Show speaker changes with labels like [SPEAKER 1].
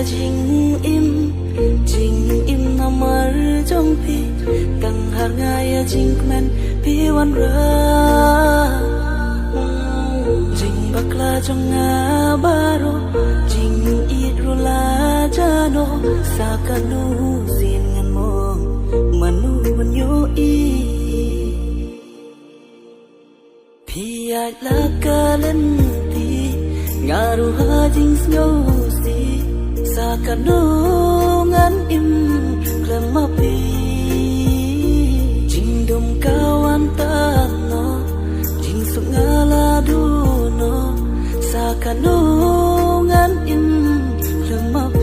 [SPEAKER 1] Jing im namar jong pi tang har ngaya jing men pi wan ra Jing bakla jong nga baro Jing irula jano sakanu sin ngan mo manu manyo I pi ai la kalen ti ngaru ha jing snow si sakanungan im klemapi Jing dum kawan no Jing sungaladu no sakanungan im klemapi